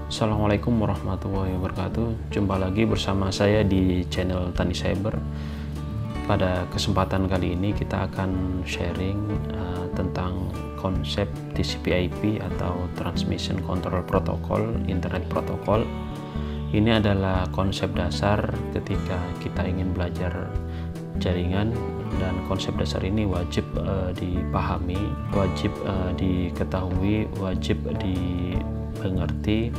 Assalamualaikum warahmatullahi wabarakatuh. Jumpa lagi bersama saya di channel Tani Cyber. Pada kesempatan kali ini kita akan sharing tentang konsep TCP/IP atau Transmission Control Protocol, Internet Protocol. Ini adalah konsep dasar ketika kita ingin belajar jaringan, dan konsep dasar ini wajib dipahami, wajib diketahui, wajib dimengerti,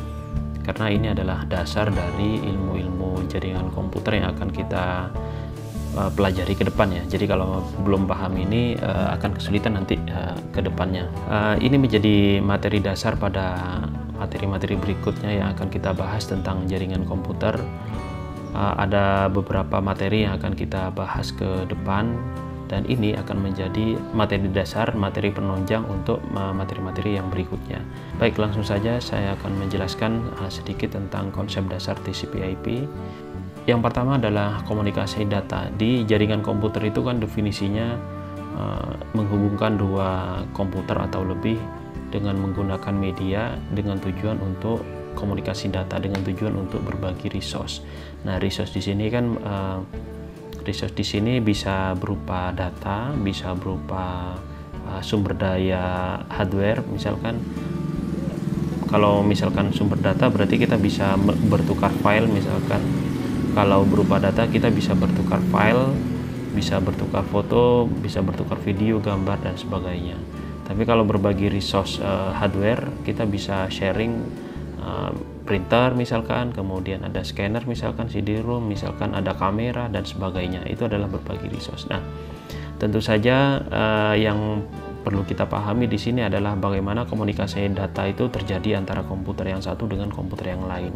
karena ini adalah dasar dari ilmu-ilmu jaringan komputer yang akan kita pelajari ke depannya. Jadi kalau belum paham ini akan kesulitan nanti ke depannya. Ini menjadi materi dasar pada materi-materi berikutnya yang akan kita bahas tentang jaringan komputer. Ada beberapa materi yang akan kita bahas ke depan, dan ini akan menjadi materi dasar, materi penunjang untuk materi-materi yang berikutnya. Baik, langsung saja saya akan menjelaskan sedikit tentang konsep dasar TCP/IP. Yang pertama adalah komunikasi data. Di jaringan komputer itu kan definisinya menghubungkan dua komputer atau lebih dengan menggunakan media dengan tujuan untuk komunikasi data, dengan tujuan untuk berbagi resource. Nah, resource di sini kan resource di sini bisa berupa data, bisa berupa sumber daya hardware. Misalkan kalau sumber data berarti kita bisa bertukar file. Misalkan kalau berupa data kita bisa bertukar file, bisa bertukar foto, bisa bertukar video, gambar, dan sebagainya. Tapi kalau berbagi resource hardware, kita bisa sharing printer misalkan, kemudian ada scanner misalkan, CD-ROM, misalkan ada kamera dan sebagainya. Itu adalah berbagi resource. Nah, tentu saja yang perlu kita pahami di sini adalah bagaimana komunikasi data itu terjadi antara komputer yang satu dengan komputer yang lain.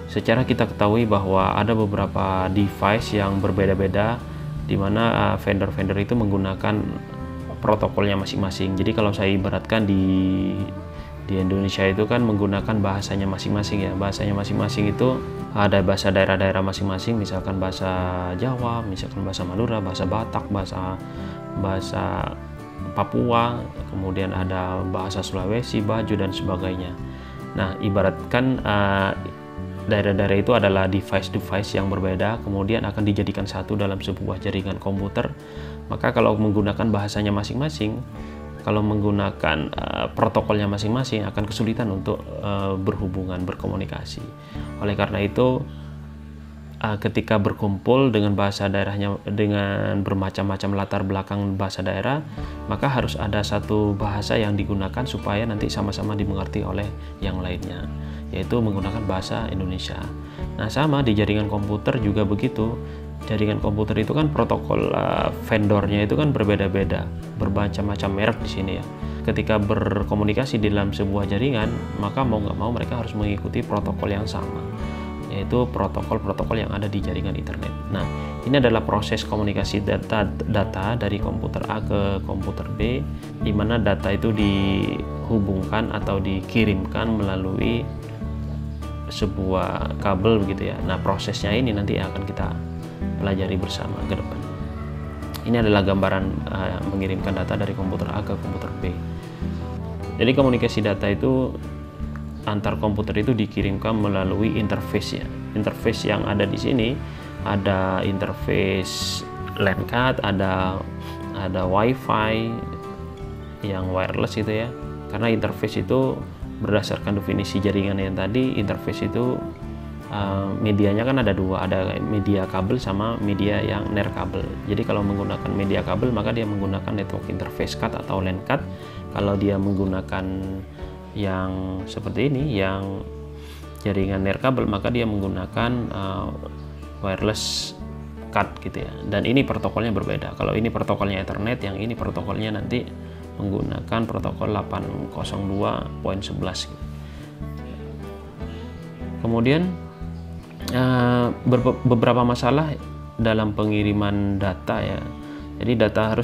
Secara kita ketahui bahwa ada beberapa device yang berbeda-beda, di mana vendor-vendor itu menggunakan protokolnya masing-masing. Jadi kalau saya ibaratkan di Indonesia itu kan menggunakan bahasanya masing-masing ya. Bahasanya masing-masing itu ada bahasa daerah-daerah masing-masing, misalkan bahasa Jawa, misalkan bahasa Madura, bahasa Batak, bahasa Papua, kemudian ada bahasa Sulawesi, Bajo, dan sebagainya. Nah, ibaratkan daerah-daerah itu adalah device-device yang berbeda, kemudian akan dijadikan satu dalam sebuah jaringan komputer. Maka kalau menggunakan bahasanya masing-masing, kalau menggunakan protokolnya masing-masing, akan kesulitan untuk berhubungan, berkomunikasi. Oleh karena itu, ketika berkumpul dengan bahasa daerahnya, dengan bermacam-macam latar belakang bahasa daerah, maka harus ada satu bahasa yang digunakan supaya nanti sama-sama dimengerti oleh yang lainnya, yaitu menggunakan bahasa Indonesia. Nah, sama di jaringan komputer juga begitu. Jaringan komputer itu kan protokol vendornya itu kan berbeda-beda, bermacam-macam merek di sini ya. Ketika berkomunikasi di dalam sebuah jaringan, maka mau nggak mau mereka harus mengikuti protokol yang sama, yaitu protokol-protokol yang ada di jaringan internet. Nah, ini adalah proses komunikasi data dari komputer A ke komputer B, di mana data itu dihubungkan atau dikirimkan melalui sebuah kabel begitu ya. Nah, prosesnya ini nanti akan kita pelajari bersama ke depan. Ini adalah gambaran mengirimkan data dari komputer A ke komputer B. Jadi komunikasi data itu antar komputer itu dikirimkan melalui interface ya. Interface yang ada di sini ada interface LAN card, ada WiFi yang wireless itu ya. Karena interface itu berdasarkan definisi jaringan yang tadi, interface itu medianya kan ada dua, ada media kabel sama media yang nirkabel. Jadi kalau menggunakan media kabel maka dia menggunakan network interface card atau LAN card. Kalau dia menggunakan yang seperti ini, yang jaringan nirkabel, maka dia menggunakan wireless card gitu ya. Dan ini protokolnya berbeda. Kalau ini protokolnya Ethernet, yang ini protokolnya nanti menggunakan protokol 802.11 gitu. Kemudian beberapa masalah dalam pengiriman data ya. Jadi data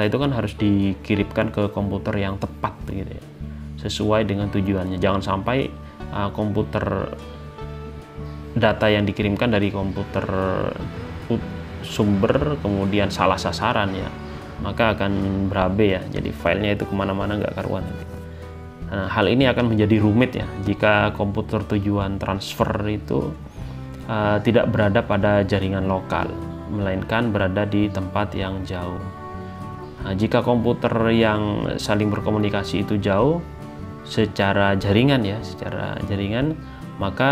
itu kan harus dikirimkan ke komputer yang tepat gitu ya, sesuai dengan tujuannya. Jangan sampai komputer data yang dikirimkan dari komputer sumber kemudian salah sasaran ya, maka akan berabe ya. Jadi filenya itu kemana-mana nggak karuan. Nah, hal ini akan menjadi rumit ya jika komputer tujuan transfer itu tidak berada pada jaringan lokal, melainkan berada di tempat yang jauh. Nah, jika komputer yang saling berkomunikasi itu jauh secara jaringan ya, maka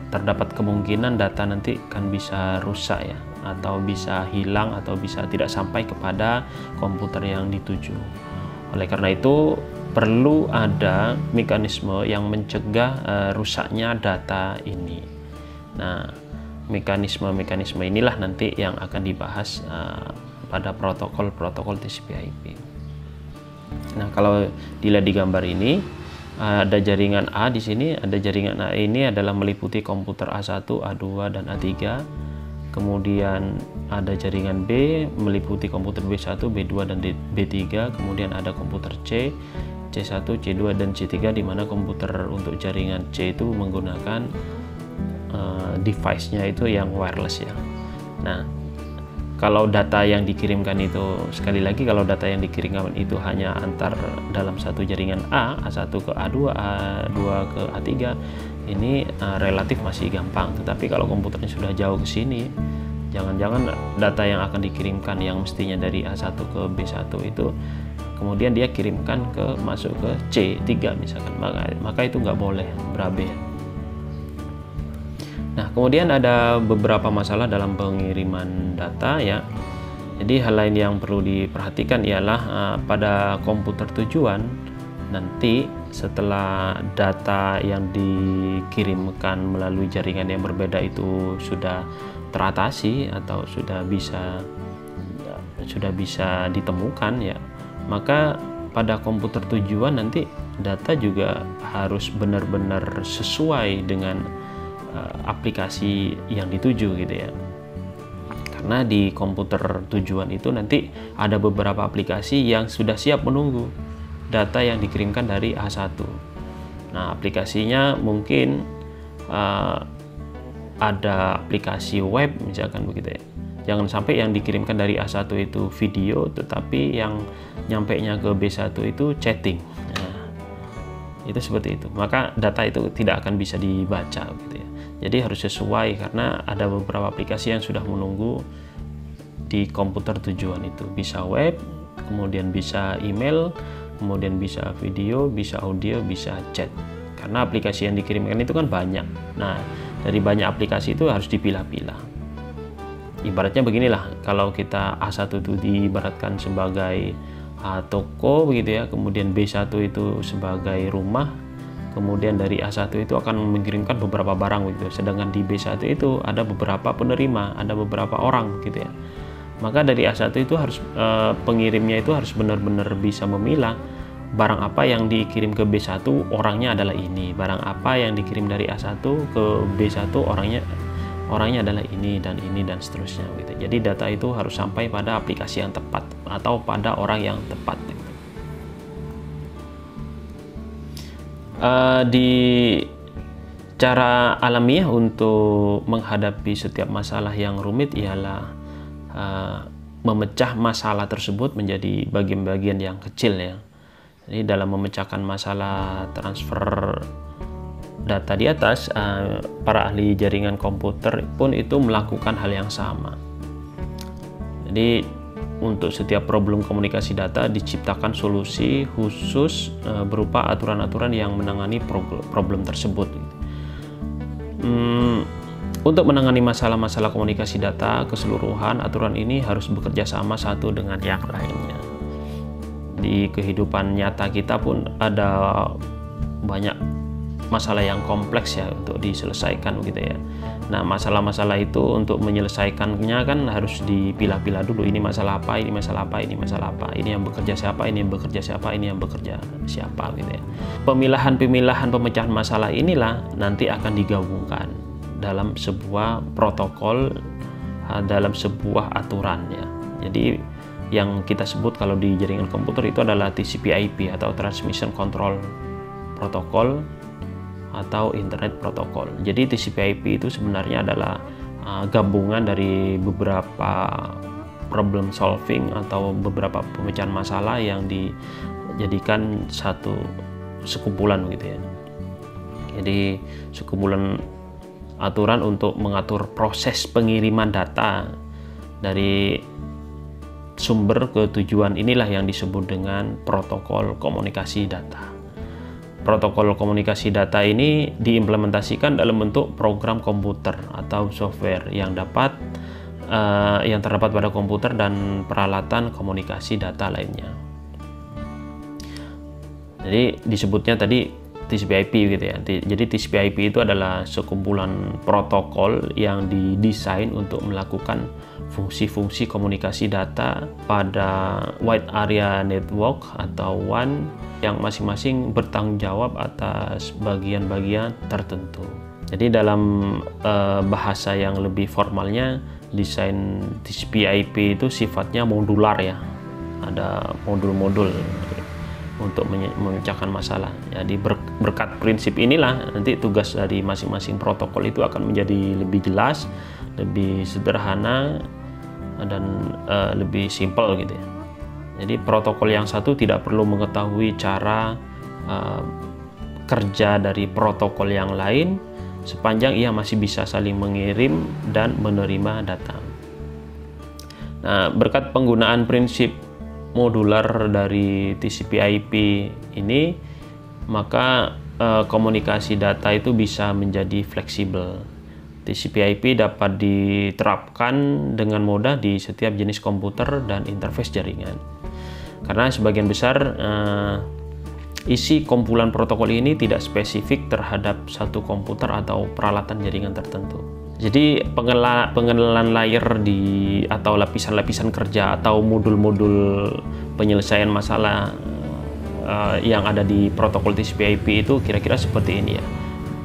terdapat kemungkinan data nanti kan bisa rusak ya, atau bisa hilang, atau bisa tidak sampai kepada komputer yang dituju. Oleh karena itu perlu ada mekanisme yang mencegah rusaknya data ini. Nah, mekanisme inilah nanti yang akan dibahas pada protokol TCP/IP. Nah, kalau dilihat di gambar ini ada jaringan A di sini, ada jaringan A ini adalah meliputi komputer A1, A2 dan A3. Kemudian ada jaringan B meliputi komputer B1, B2 dan B3. Kemudian ada komputer C1, C2 dan C3, di mana komputer untuk jaringan C itu menggunakan device-nya itu yang wireless ya. Nah, kalau data yang dikirimkan itu, sekali lagi, kalau data yang dikirimkan itu hanya antar dalam satu jaringan A1 ke A2, A2 ke A3, ini relatif masih gampang. Tetapi kalau komputernya sudah jauh ke sini, jangan-jangan data yang akan dikirimkan yang mestinya dari A1 ke B1 itu kemudian dia kirimkan masuk ke C3 misalkan, maka itu nggak boleh berabe. Nah, kemudian ada beberapa masalah dalam pengiriman data ya. Jadi hal lain yang perlu diperhatikan ialah pada komputer tujuan nanti setelah data yang dikirimkan melalui jaringan yang berbeda itu sudah teratasi atau sudah bisa ditemukan ya, maka pada komputer tujuan nanti data juga harus benar-benar sesuai dengan aplikasi yang dituju gitu ya. Karena di komputer tujuan itu nanti ada beberapa aplikasi yang sudah siap menunggu data yang dikirimkan dari A1. Nah, aplikasinya mungkin ada aplikasi web misalkan begitu ya. Jangan sampai yang dikirimkan dari A1 itu video, tetapi yang nyampainya ke B1 itu chatting. Nah, itu seperti itu. Maka data itu tidak akan bisa dibaca gitu ya. Jadi harus sesuai, karena ada beberapa aplikasi yang sudah menunggu di komputer tujuan itu. Bisa web, kemudian bisa email, kemudian bisa video, bisa audio, bisa chat. Karena aplikasi yang dikirimkan itu kan banyak. Nah, dari banyak aplikasi itu harus dipilah-pilah. Ibaratnya beginilah, kalau kita A1 itu diibaratkan sebagai toko begitu ya, kemudian B1 itu sebagai rumah, kemudian dari A1 itu akan mengirimkan beberapa barang begitu. Sedangkan di B1 itu ada beberapa penerima, ada beberapa orang gitu ya. Maka dari A1 itu harus pengirimnya itu harus benar-benar bisa memilah barang apa yang dikirim ke B1 orangnya adalah ini, barang apa yang dikirim dari A1 ke B1 orangnya adalah ini dan seterusnya gitu. Jadi data itu harus sampai pada aplikasi yang tepat atau pada orang yang tepat gitu. Di cara alamiah untuk menghadapi setiap masalah yang rumit ialah memecah masalah tersebut menjadi bagian-bagian yang kecil ya. Jadi dalam memecahkan masalah transfer data di atas, para ahli jaringan komputer pun itu melakukan hal yang sama. Jadi untuk setiap problem komunikasi data diciptakan solusi khusus berupa aturan-aturan yang menangani problem tersebut. Untuk menangani masalah-masalah komunikasi data keseluruhan, aturan ini harus bekerja sama satu dengan yang lainnya. Di kehidupan nyata kita pun ada banyak masalah yang kompleks ya untuk diselesaikan gitu ya. Nah, masalah-masalah itu untuk menyelesaikannya kan harus dipilah-pilah dulu. Ini masalah apa, ini masalah apa, ini masalah apa. Ini yang bekerja siapa, ini yang bekerja siapa, ini yang bekerja siapa gitu ya. Pemilahan-pemilahan pemecahan masalah inilah nanti akan digabungkan dalam sebuah protokol, dalam sebuah aturan ya. Jadi yang kita sebut kalau di jaringan komputer itu adalah TCP/IP atau Transmission Control Protocol atau Internet Protocol. Jadi TCP/IP itu sebenarnya adalah gabungan dari beberapa problem solving atau beberapa pemecahan masalah yang dijadikan satu sekumpulan begitu ya. Jadi sekumpulan aturan untuk mengatur proses pengiriman data dari sumber ke tujuan, inilah yang disebut dengan protokol komunikasi data. Protokol komunikasi data ini diimplementasikan dalam bentuk program komputer atau software yang terdapat pada komputer dan peralatan komunikasi data lainnya. Jadi disebutnya tadi TCP/IP gitu ya. Jadi TCP/IP itu adalah sekumpulan protokol yang didesain untuk melakukan fungsi-fungsi komunikasi data pada wide area network atau WAN yang masing-masing bertanggung jawab atas bagian-bagian tertentu. Jadi dalam bahasa yang lebih formalnya, desain TCP/IP itu sifatnya modular ya. Ada modul-modul untuk memecahkan masalah. Jadi berkat prinsip inilah nanti tugas dari masing-masing protokol itu akan menjadi lebih jelas, lebih sederhana, dan lebih simpel gitu ya. Jadi protokol yang satu tidak perlu mengetahui cara kerja dari protokol yang lain sepanjang ia masih bisa saling mengirim dan menerima data. Nah, berkat penggunaan prinsip modular dari TCP/IP ini, maka komunikasi data itu bisa menjadi fleksibel. TCP/IP dapat diterapkan dengan mudah di setiap jenis komputer dan interface jaringan. Karena sebagian besar isi kumpulan protokol ini tidak spesifik terhadap satu komputer atau peralatan jaringan tertentu. Jadi pengenalan layer atau lapisan-lapisan kerja atau modul-modul penyelesaian masalah yang ada di protokol TCP/IP itu kira-kira seperti ini ya.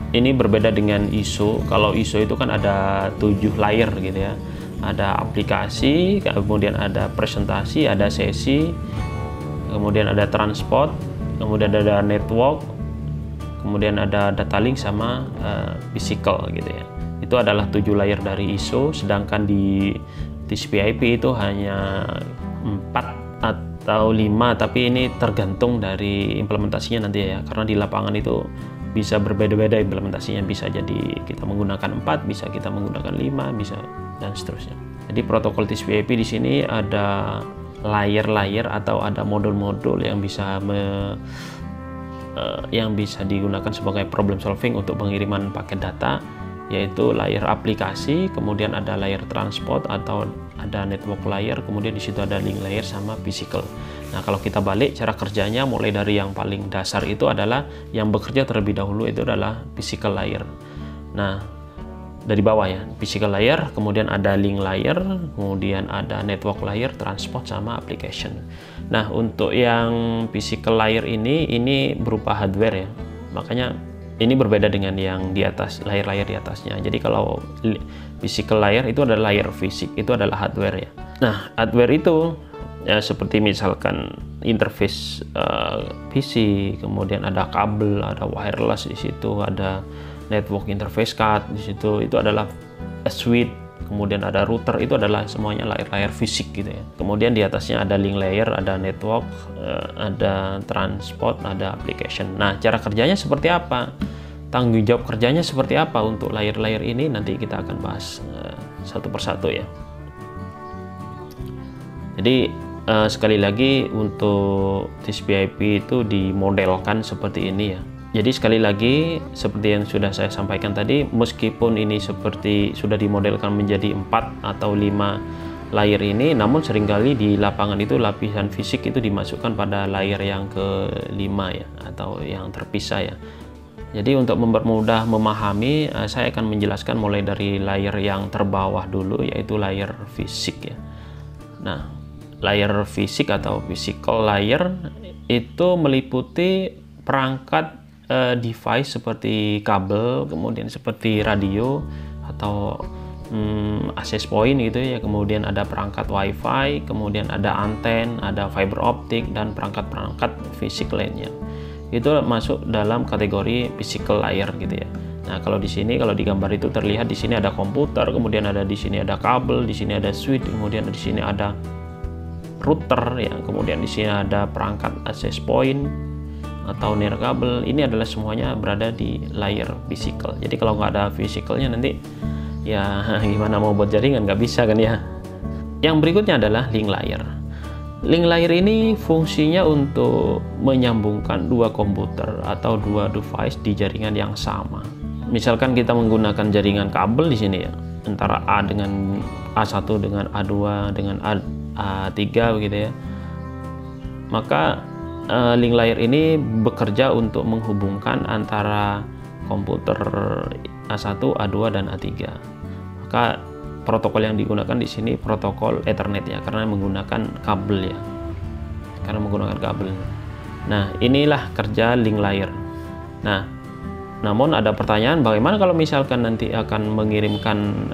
Ini berbeda dengan ISO. Kalau ISO itu kan ada 7 layer gitu ya. Ada aplikasi, kemudian ada presentasi, ada sesi, kemudian ada transport, kemudian ada network, kemudian ada data link sama physical gitu ya. Itu adalah 7 layer dari ISO, sedangkan di TCP/IP itu hanya 4 atau 5, tapi ini tergantung dari implementasinya nanti ya, karena di lapangan itu bisa berbeda-beda implementasinya, bisa jadi kita menggunakan 4, bisa kita menggunakan 5, bisa dan seterusnya. Jadi protokol TCP/IP di sini ada layer-layer atau ada modul-modul yang bisa digunakan sebagai problem solving untuk pengiriman paket data, yaitu layer aplikasi, kemudian ada layer transport atau ada network layer, kemudian di situ ada link layer sama physical. Nah, kalau kita balik cara kerjanya mulai dari yang paling dasar itu adalah yang bekerja terlebih dahulu itu adalah physical layer. Nah, dari bawah ya, physical layer, kemudian ada link layer, kemudian ada network layer, transport sama application. Nah, untuk yang physical layer ini berupa hardware ya. Makanya ini berbeda dengan yang di atas, layer-layer di atasnya. Jadi kalau physical layer itu adalah layer fisik, itu adalah hardware ya. Nah, hardware itu ya seperti misalkan interface PC, kemudian ada kabel, ada wireless di situ, ada network interface card di situ, itu adalah switch, kemudian ada router, itu adalah semuanya layer-layer fisik gitu ya. Kemudian di atasnya ada link layer, ada network, ada transport, ada application. Nah, cara kerjanya seperti apa? Tanggung jawab kerjanya seperti apa untuk layer-layer ini? Nanti kita akan bahas satu persatu ya. Jadi sekali lagi untuk TCP/IP itu dimodelkan seperti ini ya. Jadi sekali lagi seperti yang sudah saya sampaikan tadi, meskipun ini seperti sudah dimodelkan menjadi 4 atau 5 layer ini, namun seringkali di lapangan itu lapisan fisik itu dimasukkan pada layer yang ke-5 ya, atau yang terpisah ya. Jadi untuk mempermudah memahami, saya akan menjelaskan mulai dari layer yang terbawah dulu, yaitu layer fisik ya. Nah, layer fisik atau physical layer itu meliputi perangkat device seperti kabel, kemudian seperti radio atau access point gitu ya, kemudian ada perangkat wifi, kemudian ada anten, ada fiber optik, dan perangkat-perangkat fisik lainnya. Itu masuk dalam kategori physical layer gitu ya. Nah, kalau di sini, kalau di gambar itu terlihat di sini ada komputer, kemudian ada di sini ada kabel, di sini ada switch, kemudian di sini ada router ya, kemudian di sini ada perangkat access point, atau nirkabel, ini adalah semuanya berada di layer physical. Jadi kalau nggak ada physicalnya nanti ya gimana mau buat jaringan, nggak bisa kan ya. Yang berikutnya adalah link layer. Link layer ini fungsinya untuk menyambungkan dua komputer atau dua device di jaringan yang sama. Misalkan kita menggunakan jaringan kabel di sini ya, antara A dengan A1 dengan A2 dengan A3 begitu ya. Maka link layer ini bekerja untuk menghubungkan antara komputer A1, A2 dan A3. Maka protokol yang digunakan di sini protokol Ethernet ya, karena menggunakan kabel ya. Karena menggunakan kabel. Nah, inilah kerja link layer. Nah, namun ada pertanyaan, bagaimana kalau misalkan nanti akan mengirimkan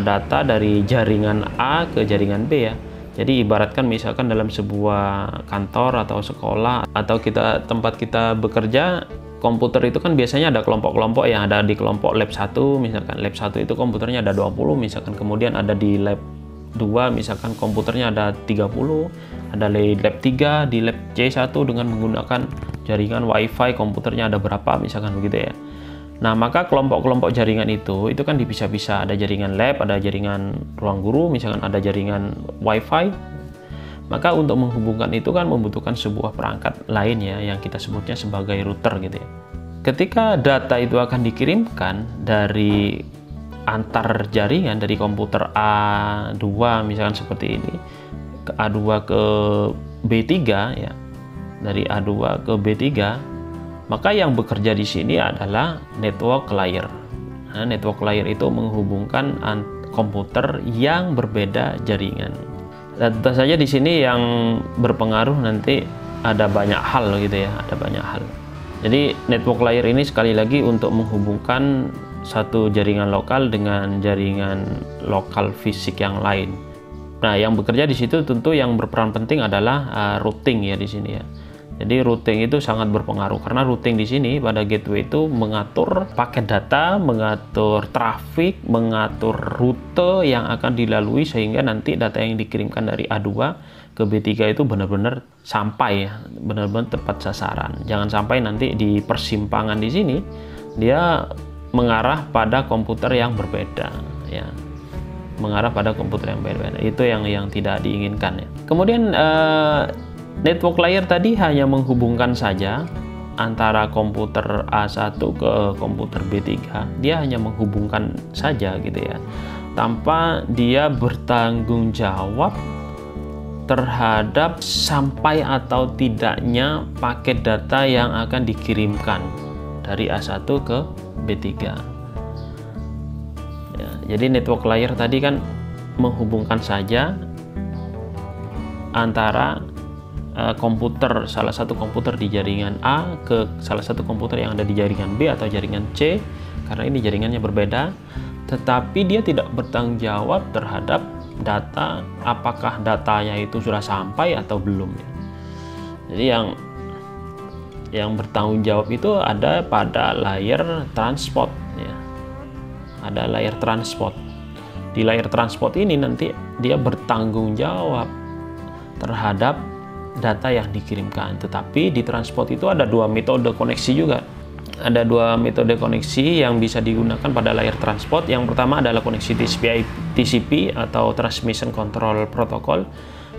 data dari jaringan A ke jaringan B ya. Jadi ibaratkan misalkan dalam sebuah kantor atau sekolah atau tempat kita bekerja, komputer itu kan biasanya ada kelompok-kelompok ya, ada di kelompok lab 1, misalkan lab 1 itu komputernya ada 20 misalkan, kemudian ada di lab 2 misalkan komputernya ada 30, ada di lab 3, di lab C1 dengan menggunakan jaringan wifi komputernya ada berapa misalkan begitu ya. Nah, maka kelompok-kelompok jaringan itu kan dipisah-pisah, ada jaringan lab, ada jaringan ruang guru, misalkan ada jaringan wifi. Maka untuk menghubungkan itu kan membutuhkan sebuah perangkat lain ya, yang kita sebutnya sebagai router gitu ya. Ketika data itu akan dikirimkan dari antar jaringan, dari komputer A2 misalkan seperti ini, ke A2 ke B3 ya, dari A2 ke B3, maka yang bekerja di sini adalah network layer. Nah, network layer itu menghubungkan komputer yang berbeda jaringan. Dan tentu saja di sini yang berpengaruh nanti ada banyak hal gitu ya, ada banyak hal. Jadi network layer ini sekali lagi untuk menghubungkan satu jaringan lokal dengan jaringan lokal fisik yang lain. Nah, yang bekerja di situ tentu yang berperan penting adalah routing ya di sini ya. Jadi routing itu sangat berpengaruh karena routing di sini pada gateway itu mengatur paket data, mengatur traffic, mengatur rute yang akan dilalui sehingga nanti data yang dikirimkan dari A2 ke B3 itu benar-benar sampai ya, benar-benar tepat sasaran. Jangan sampai nanti di persimpangan di sini dia mengarah pada komputer yang berbeda ya. Mengarah pada komputer yang berbeda. Itu yang tidak diinginkan ya. Kemudian network layer tadi hanya menghubungkan saja antara komputer A1 ke komputer B3. Dia hanya menghubungkan saja gitu ya, tanpa dia bertanggung jawab terhadap sampai atau tidaknya paket data yang akan dikirimkan dari A1 ke B3 ya. Jadi network layer tadi kan menghubungkan saja antara komputer, salah satu komputer di jaringan A ke salah satu komputer yang ada di jaringan B atau jaringan C, karena ini jaringannya berbeda, tetapi dia tidak bertanggung jawab terhadap data, apakah datanya itu sudah sampai atau belum ya. Jadi yang bertanggung jawab itu ada pada layer transport ya. Ada layer transport. Di layer transport ini nanti dia bertanggung jawab terhadap data yang dikirimkan. Tetapi di transport itu ada dua metode koneksi juga. Ada dua metode koneksi yang bisa digunakan pada layer transport. Yang pertama adalah koneksi TCP atau Transmission Control Protocol,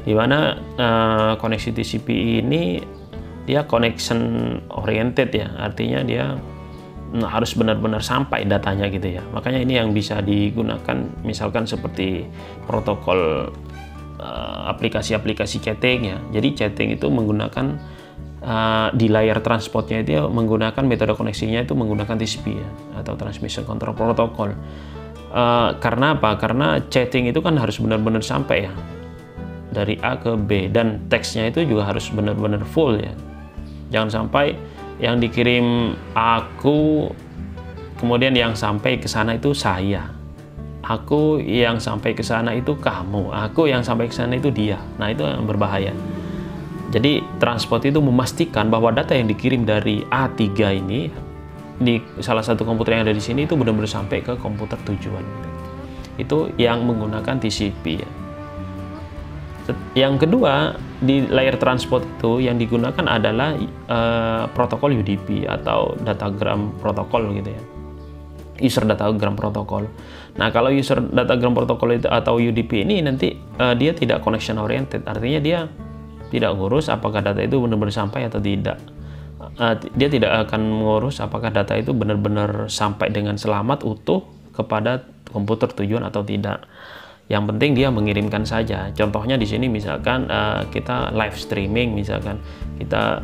di mana koneksi TCP ini dia connection oriented ya, artinya dia harus benar-benar sampai datanya gitu ya. Makanya ini yang bisa digunakan misalkan seperti protokol aplikasi-aplikasi chatting ya. Jadi chatting itu menggunakan di layar transportnya itu menggunakan metode koneksinya itu menggunakan TCP ya, atau Transmission Control Protocol. Karena apa? Karena chatting itu kan harus benar-benar sampai ya, dari A ke B, dan teksnya itu juga harus benar-benar full ya. Jangan sampai yang dikirim aku kemudian yang sampai ke sana itu saya. Aku yang sampai ke sana itu kamu, aku yang sampai ke sana itu dia. Nah, itu yang berbahaya. Jadi transport itu memastikan bahwa data yang dikirim dari A3 ini di salah satu komputer yang ada di sini itu benar-benar sampai ke komputer tujuan. Itu yang menggunakan TCP ya. Yang kedua, di layer transport itu yang digunakan adalah protokol UDP atau datagram protokol gitu ya, user datagram protokol. Nah, kalau user datagram protokol itu atau UDP ini nanti dia tidak connection oriented, artinya dia tidak ngurus apakah data itu benar-benar sampai atau tidak. Dia tidak akan mengurus apakah data itu benar-benar sampai dengan selamat utuh kepada komputer tujuan atau tidak. Yang penting dia mengirimkan saja. Contohnya di sini misalkan kita live streaming, misalkan kita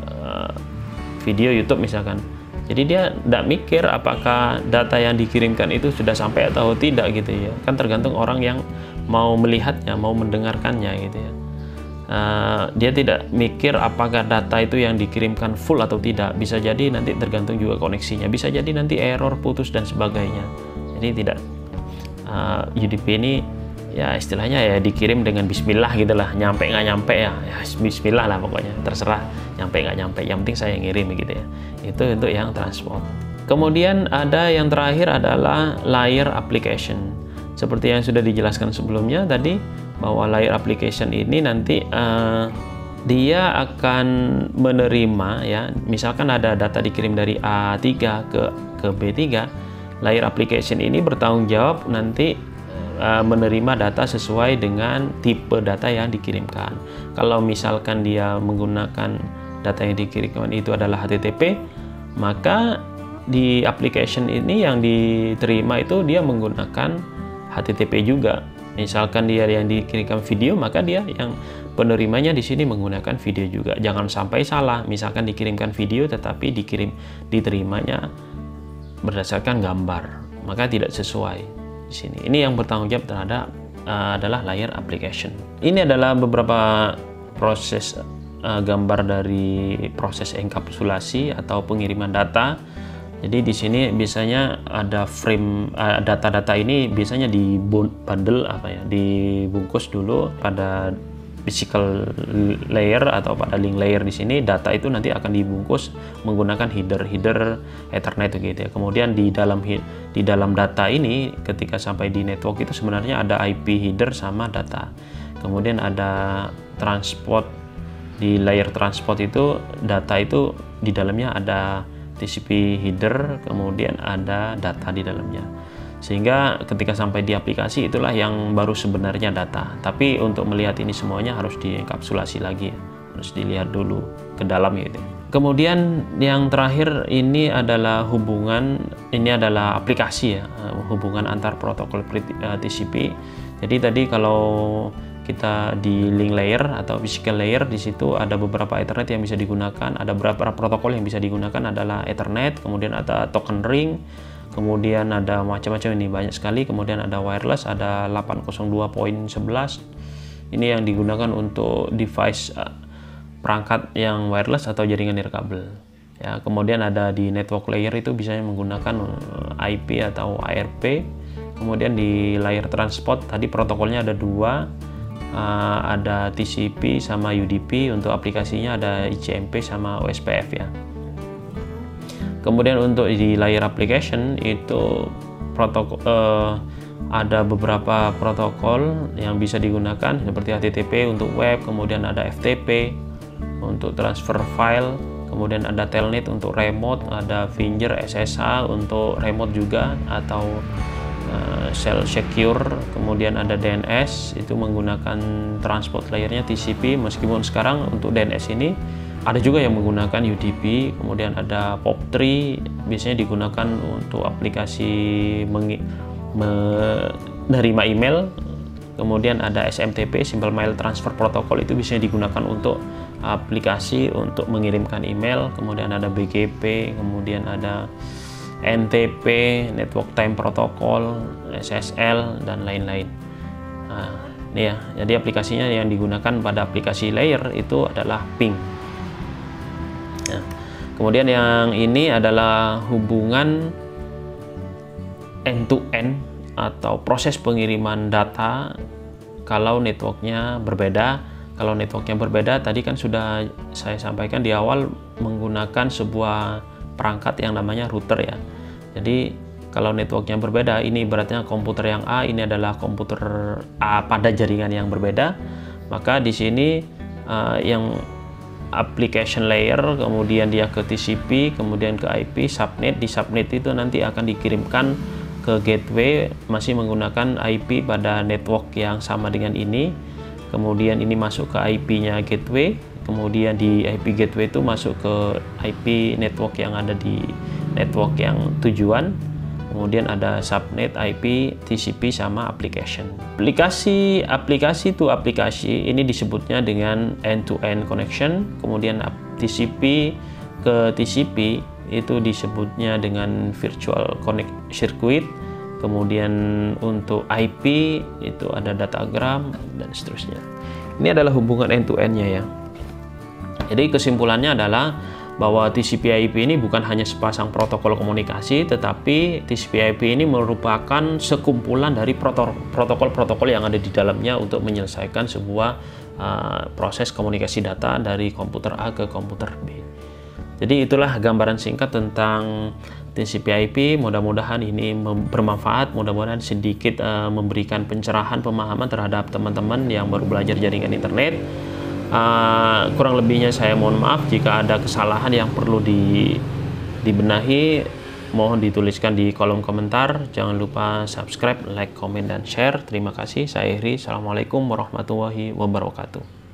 video YouTube misalkan. Jadi dia tidak mikir apakah data yang dikirimkan itu sudah sampai atau tidak gitu ya. Kan tergantung orang yang mau melihatnya, mau mendengarkannya gitu ya. Dia tidak mikir apakah data itu yang dikirimkan full atau tidak. Bisa jadi nanti tergantung juga koneksinya. Bisa jadi nanti error, putus dan sebagainya. Jadi tidak. UDP ini ya istilahnya ya dikirim dengan bismillah gitulah, nyampe nggak nyampe ya bismillah lah pokoknya, terserah nyampe nggak nyampe, yang penting saya ngirim gitu ya. Itu untuk yang transport. Kemudian ada yang terakhir adalah layer application. Seperti yang sudah dijelaskan sebelumnya tadi, bahwa layer application ini nanti dia akan menerima ya, misalkan ada data dikirim dari A3 ke B3, layer application ini bertanggung jawab nanti menerima data sesuai dengan tipe data yang dikirimkan. Kalau misalkan dia menggunakan data yang dikirimkan itu adalah HTTP, maka di application ini yang diterima itu dia menggunakan HTTP juga. Misalkan dia yang dikirimkan video, maka dia yang penerimanya di sini menggunakan video juga. Jangan sampai salah, misalkan dikirimkan video tetapi diterimanya berdasarkan gambar, maka tidak sesuai di sini. Ini yang bertanggung jawab terhadap adalah layer application. Ini adalah beberapa proses gambar dari proses enkapsulasi atau pengiriman data. Jadi di sini biasanya ada frame data-data ini biasanya dibundle dibungkus dulu pada physical layer atau pada link layer. Di sini data itu nanti akan dibungkus menggunakan header Ethernet gitu ya. Kemudian di dalam data ini ketika sampai di network itu sebenarnya ada IP header sama data. Kemudian ada transport, di layer transport itu data itu di dalamnya ada TCP header, kemudian ada data di dalamnya. Sehingga ketika sampai di aplikasi itulah yang baru sebenarnya data. Tapi untuk melihat ini semuanya harus dienkapsulasi lagi ya. Harus dilihat dulu ke dalam gitu. Kemudian yang terakhir ini adalah adalah aplikasi ya, hubungan antar protokol TCP. Jadi tadi kalau kita di link layer atau physical layer, di situ ada beberapa Ethernet yang bisa digunakan, ada beberapa protokol yang bisa digunakan adalah Ethernet, kemudian ada token ring, kemudian ada macam-macam, ini banyak sekali. Kemudian ada wireless, ada 802.11, ini yang digunakan untuk device perangkat yang wireless atau jaringan nirkabel ya. Kemudian ada di network layer itu bisa menggunakan IP atau ARP. Kemudian di layer transport tadi protokolnya ada dua, ada TCP sama UDP. Untuk aplikasinya ada ICMP sama OSPF ya. Kemudian untuk di layer application itu ada beberapa protokol yang bisa digunakan seperti HTTP untuk web, kemudian ada FTP untuk transfer file, kemudian ada Telnet untuk remote, ada Finger SSH untuk remote juga atau Shell Secure, kemudian ada DNS itu menggunakan transport layernya TCP. Meskipun sekarang untuk DNS ini ada juga yang menggunakan UDP. Kemudian ada POP3 biasanya digunakan untuk aplikasi menerima email. Kemudian ada SMTP, Simple Mail Transfer Protocol, itu biasanya digunakan untuk aplikasi untuk mengirimkan email. Kemudian ada BGP, kemudian ada NTP, Network Time Protocol, SSL, dan lain-lain. Nah, ini ya, jadi aplikasinya yang digunakan pada aplikasi layer itu adalah ping. Nah, kemudian yang ini adalah hubungan end-to-end atau proses pengiriman data kalau networknya berbeda. Kalau networknya berbeda, tadi kan sudah saya sampaikan di awal menggunakan sebuah perangkat yang namanya router ya. Jadi kalau networknya berbeda, ini ibaratnya komputer yang A, ini adalah komputer A pada jaringan yang berbeda, maka di sini yang application layer, kemudian dia ke TCP, kemudian ke IP, subnet. Di subnet itu nanti akan dikirimkan ke gateway masih menggunakan IP pada network yang sama dengan ini. Kemudian ini masuk ke IP-nya gateway, kemudian di IP gateway itu masuk ke IP network yang ada di network yang tujuan. Kemudian ada subnet, IP, TCP sama application. Aplikasi to aplikasi ini disebutnya dengan end-to-end connection. Kemudian TCP ke TCP itu disebutnya dengan virtual connect circuit. Kemudian untuk IP itu ada datagram dan seterusnya. Ini adalah hubungan end-to-end-nya ya. Jadi kesimpulannya adalah bahwa TCP/IP ini bukan hanya sepasang protokol komunikasi, tetapi TCP/IP ini merupakan sekumpulan dari protokol-protokol yang ada di dalamnya untuk menyelesaikan sebuah proses komunikasi data dari komputer A ke komputer B. Jadi itulah gambaran singkat tentang TCP/IP. Mudah-mudahan ini bermanfaat, mudah-mudahan sedikit memberikan pencerahan pemahaman terhadap teman-teman yang baru belajar jaringan internet. Kurang lebihnya saya mohon maaf jika ada kesalahan yang perlu dibenahi. Mohon dituliskan di kolom komentar. Jangan lupa subscribe, like, komen, dan share. Terima kasih. Saya Iri. Assalamualaikum warahmatullahi wabarakatuh.